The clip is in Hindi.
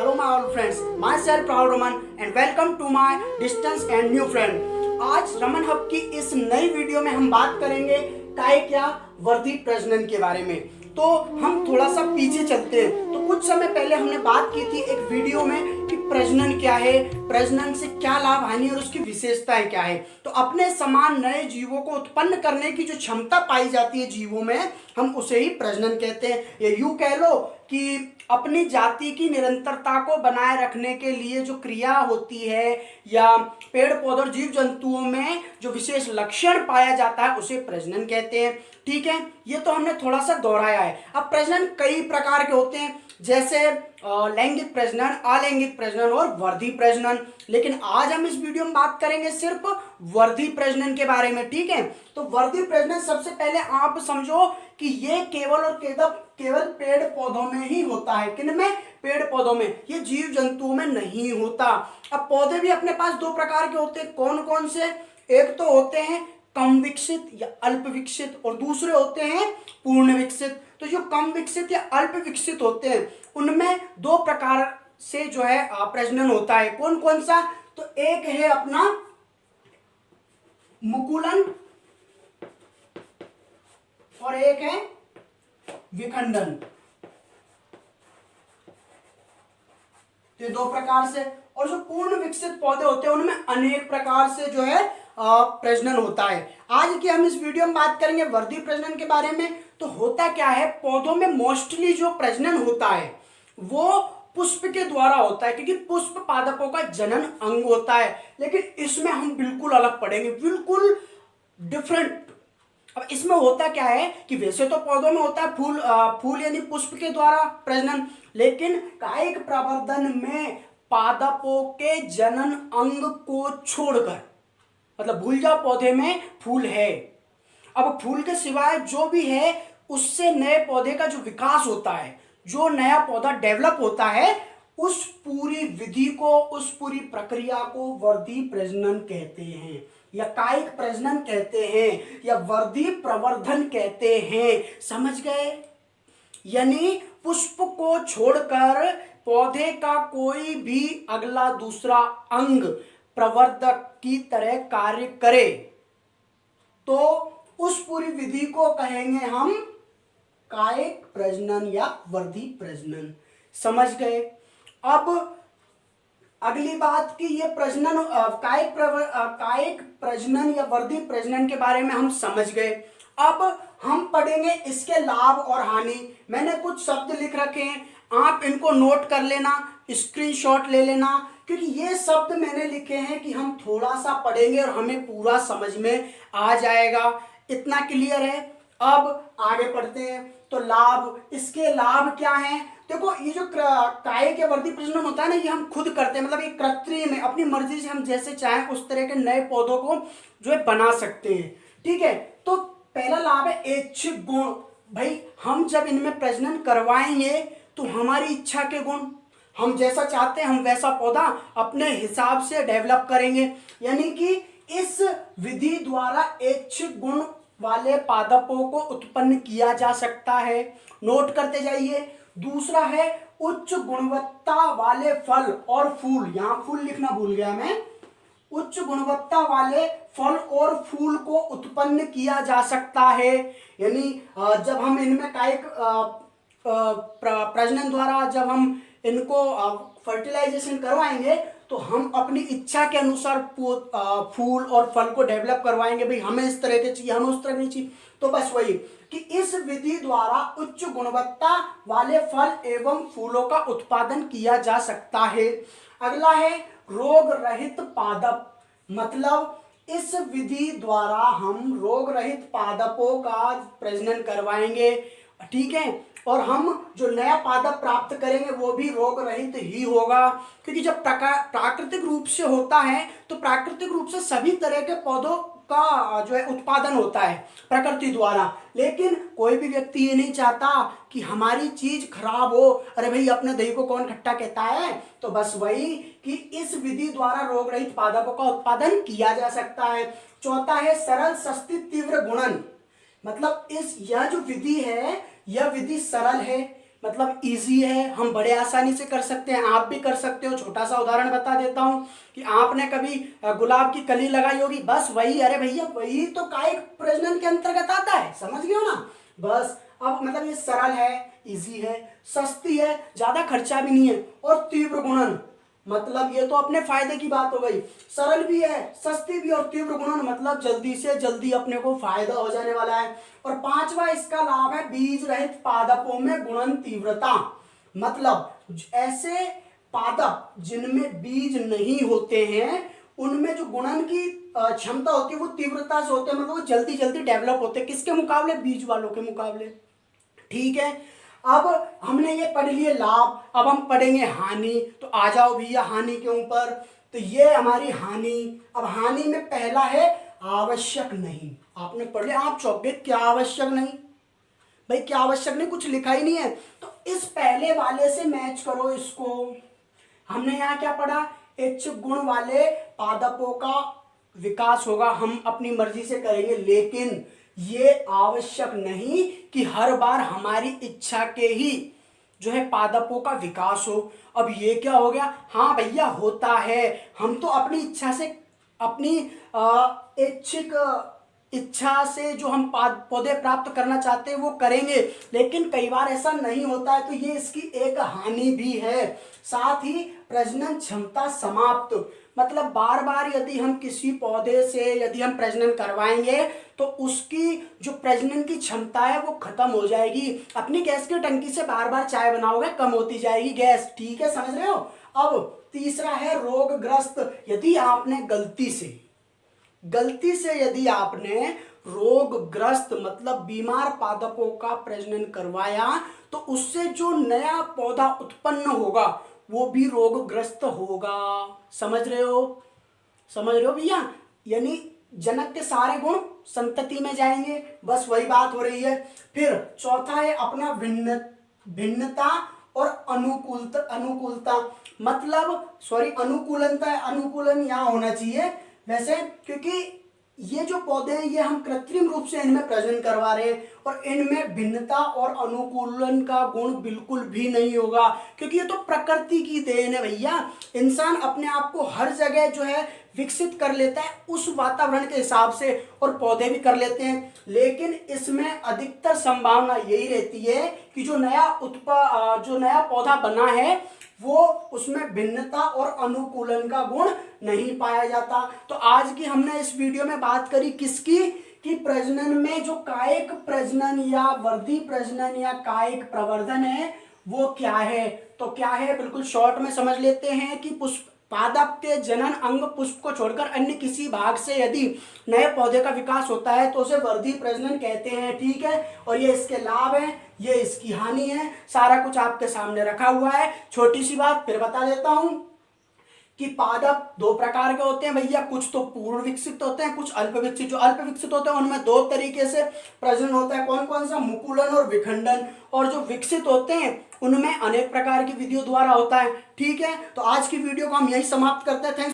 Hello my old friends, myself Rahul Raman and welcome to my distance and new friend. आज रमन हब की इस नई वीडियो में हम बात करेंगे कायिक या वर्धी प्रजनन के बारे में। तो हम थोड़ा सा पीछे चलते हैं। तो कुछ समय पहले हमने बात की थी एक वीडियो में कि प्रजनन क्या है, प्रजनन से क्या लाभ हानि और उसकी विशेषताएं क्या है। तो अपने समान नए जीवों को उत्पन्न करने की जो क्षमता पाई जाती है जीवों में, हम उसे ही प्रजनन कहते हैं। या यूं कह लो कि अपनी जाति की निरंतरता को बनाए रखने के लिए जो क्रिया होती है या पेड़ पौधे और जीव जंतुओं में जो विशेष लक्षण पाया जाता है उसे प्रजनन कहते हैं। ठीक है, ये तो हमने थोड़ा सा दोहराया है। अब प्रजनन कई प्रकार के होते हैं, जैसे लैंगिक प्रजनन, अलैंगिक प्रजनन और वर्धी प्रजनन। लेकिन आज हम इस वीडियो में बात करेंगे सिर्फ वर्धी प्रजनन के बारे में। ठीक है, तो वर्धी प्रजनन सबसे पहले आप समझो कि ये केवल और केवल पेड़ पौधों में ही होता है। किन में? पेड़ पौधों में। ये जीव जंतुओं में नहीं होता। अब पौधे भी अपने पास दो प्रकार के होते हैं। कौन कौन से? एक तो होते हैं कम विकसित या अल्प विकसित और दूसरे होते हैं पूर्ण विकसित। तो जो कम विकसित या अल्प विकसित होते हैं उनमें दो प्रकार से जो है प्रजनन होता है। कौन कौन सा? तो एक है अपना मुकुलन और एक है विखंडन। ये दो प्रकार से। और जो पूर्ण विकसित पौधे होते हैं उनमें अनेक प्रकार से जो है प्रजनन होता है। आज की हम इस वीडियो में बात करेंगे वर्धी प्रजनन के बारे में। तो होता क्या है, पौधों में मोस्टली जो प्रजनन होता है वो पुष्प के द्वारा होता है, क्योंकि पुष्प पादपों का जनन अंग होता है। लेकिन इसमें हम बिल्कुल अलग पढ़ेंगे, बिल्कुल डिफरेंट। अब इसमें होता क्या है कि वैसे तो पौधों में होता है फूल यानी पुष्प के द्वारा प्रजनन, लेकिन कायिक प्रवर्धन में पादपों के जनन अंग को छोड़कर, मतलब भूल जाओ पौधे में फूल है, अब फूल के सिवाय जो भी है उससे नए पौधे का जो विकास होता है, जो नया पौधा डेवलप होता है, उस पूरी विधि को, उस पूरी प्रक्रिया को वर्धी प्रजनन कहते हैं या कायिक प्रजनन कहते हैं या वर्धी प्रवर्धन कहते हैं। समझ गए? यानी पुष्प को छोड़कर पौधे का कोई भी अगला दूसरा अंग प्रवर्धक की तरह कार्य करे तो उस पूरी विधि को कहेंगे हम कायिक प्रजनन या वर्धी प्रजनन। समझ गए? अब अगली बात की ये प्रजनन कायिक प्रजनन या वर्धी प्रजनन के बारे में हम समझ गए। अब हम पढ़ेंगे इसके लाभ और हानि। मैंने कुछ शब्द लिख रखे हैं, आप इनको नोट कर लेना, स्क्रीनशॉट ले लेना, क्योंकि ये शब्द मैंने लिखे हैं कि हम थोड़ा सा पढ़ेंगे और हमें पूरा समझ में आ जाएगा। इतना क्लियर है? अब आगे पढ़ते हैं। तो लाभ, इसके लाभ क्या हैं? देखो, ये जो कायिक या वर्धी प्रजनन होता है ना, ये हम खुद करते हैं, मतलब ये कृत्रिम है। अपनी मर्जी से हम जैसे चाहें उस तरह के नए पौधों को जो है बना सकते हैं। ठीक है, तो पहला लाभ है ऐच्छिक गुण। भाई, हम जब इनमें प्रजनन करवाएंगे तो हमारी इच्छा के गुण, हम जैसा चाहते हैं हम वैसा पौधा अपने हिसाब से डेवलप करेंगे। यानी कि इस विधि द्वारा ऐच्छिक गुण वाले पादपों को उत्पन्न किया जा सकता है। नोट करते जाइए। दूसरा है उच्च गुणवत्ता वाले फल और फूल। यहां फूल लिखना भूल गया मैं। उच्च गुणवत्ता वाले फल और फूल को उत्पन्न किया जा सकता है। यानी जब हम इनमें कायिक प्रजनन द्वारा जब हम इनको फर्टिलाइजेशन करवाएंगे तो हम अपनी इच्छा के अनुसार फूल और फल को डेवलप करवाएंगे। भाई, हमें इस तरह के चाहिए, हमें उस तरह की चाहिए। तो बस वही कि इस विधि द्वारा उच्च गुणवत्ता वाले फल एवं फूलों का उत्पादन किया जा सकता है। अगला है रोग रहित पादप। मतलब इस विधि द्वारा हम रोग रहित पादपों का प्रजनन करवाएंगे। ठीक है, और हम जो नया पादप प्राप्त करेंगे वो भी रोग रहित ही होगा, क्योंकि जब प्राकृतिक रूप से होता है तो प्राकृतिक रूप से सभी तरह के पौधों का जो है उत्पादन होता है प्रकृति द्वारा। लेकिन कोई भी व्यक्ति ये नहीं चाहता कि हमारी चीज खराब हो। अरे भाई, अपने दही को कौन खट्टा कहता है? तो बस वही कि इस विधि द्वारा रोग रहित पादपों का उत्पादन किया जा सकता है। चौथा है सरल सस्ती तीव्र गुणन। मतलब यह जो विधि है, यह विधि सरल है, मतलब इजी है, हम बड़े आसानी से कर सकते हैं, आप भी कर सकते हो। छोटा सा उदाहरण बता देता हूँ कि आपने कभी गुलाब की कली लगाई होगी, बस वही, अरे भैया वही तो कायिक प्रजनन के अंतर्गत आता है, समझ गए हो ना। बस अब मतलब ये सरल है, इजी है, सस्ती है, ज्यादा खर्चा भी नहीं है, और तीव्र गुणन, मतलब ये तो अपने फायदे की बात हो गई। सरल भी है, सस्ती भी, और तीव्र गुणन मतलब जल्दी से जल्दी अपने को फायदा हो जाने वाला है। और पांचवा इसका लाभ है बीज रहित पादपों में गुणन तीव्रता, मतलब ऐसे पादप जिनमें बीज नहीं होते हैं उनमें जो गुणन की क्षमता होती है वो तीव्रता से होते हैं, मतलब वो जल्दी जल्दी डेवलप होते हैं, किसके मुकाबले, बीज वालों के मुकाबले। ठीक है, अब हमने ये पढ़ लिए लाभ, अब हम पढ़ेंगे हानि। तो आ जाओ भैया हानि के ऊपर। तो ये हमारी हानि। अब हानि में पहला है आवश्यक नहीं, आपने पढ़ लिया, आप चौक गए, क्या आवश्यक नहीं भाई, क्या आवश्यक नहीं, कुछ लिखा ही नहीं है। तो इस पहले वाले से मैच करो इसको। हमने यहाँ क्या पढ़ा, उच्च गुण वाले पादपों का विकास होगा, हम अपनी मर्जी से करेंगे, लेकिन ये आवश्यक नहीं कि हर बार हमारी इच्छा के ही जो है पादपों का विकास हो। अब ये क्या हो गया, हाँ भैया होता है, हम तो अपनी इच्छा से, अपनी इच्छिक इच्छा से जो हम पौधे प्राप्त करना चाहते हैं वो करेंगे, लेकिन कई बार ऐसा नहीं होता है, तो ये इसकी एक हानि भी है। साथ ही प्रजनन क्षमता समाप्त, मतलब बार बार यदि हम किसी पौधे से यदि हम प्रजनन करवाएंगे तो उसकी जो प्रजनन की क्षमता है वो खत्म हो जाएगी। अपनी गैस की टंकी से बार बार चाय बनाओगे, कम होती जाएगी गैस, ठीक है, समझ रहे हो। अब तीसरा है रोगग्रस्त, यदि आपने गलती से यदि आपने रोगग्रस्त मतलब बीमार पादपों का प्रजनन करवाया तो उससे जो नया पौधा उत्पन्न होगा वो भी रोगग्रस्त होगा, समझ रहे हो भैया, यानी जनक के सारे गुण संतति में जाएंगे, बस वही बात हो रही है। फिर चौथा है अपना भिन्नता और अनुकूलता, मतलब सॉरी अनुकूलनता है, अनुकूलन यहाँ होना चाहिए वैसे, क्योंकि ये जो पौधे हैं ये हम कृत्रिम रूप से इनमें प्रजनन करवा रहे हैं और इनमें भिन्नता और अनुकूलन का गुण बिल्कुल भी नहीं होगा, क्योंकि ये तो प्रकृति की देन है भैया। इंसान अपने आप को हर जगह जो है विकसित कर लेता है उस वातावरण के हिसाब से, और पौधे भी कर लेते हैं, लेकिन इसमें अधिकतर संभावना यही रहती है कि जो नया पौधा बना है वो उसमें भिन्नता और अनुकूलन का गुण नहीं पाया जाता। तो आज की हमने इस वीडियो में बात करी किसकी, कि प्रजनन में जो कायिक प्रजनन या वर्धी प्रजनन या कायिक प्रवर्धन है वो क्या है। तो क्या है बिल्कुल शॉर्ट में समझ लेते हैं कि पुष्प पादप के जनन अंग पुष्प को छोड़कर अन्य किसी भाग से यदि नए पौधे का विकास होता है तो उसे वर्धी प्रजनन कहते हैं, ठीक है। और ये इसके लाभ हैं, ये इसकी हानि है, सारा कुछ आपके सामने रखा हुआ है। छोटी सी बात फिर बता देता हूं कि पादप दो प्रकार के होते हैं भैया, कुछ तो पूर्ण विकसित होते हैं, कुछ अल्प विकसित। जो अल्प विकसित होते हैं उनमें दो तरीके से प्रजनन होता है, कौन कौन सा, मुकुलन और विखंडन। और जो विकसित होते हैं उनमें अनेक प्रकार की विधियों द्वारा होता है, ठीक है। तो आज की वीडियो को हम यही समाप्त करते हैं। थैंक्स।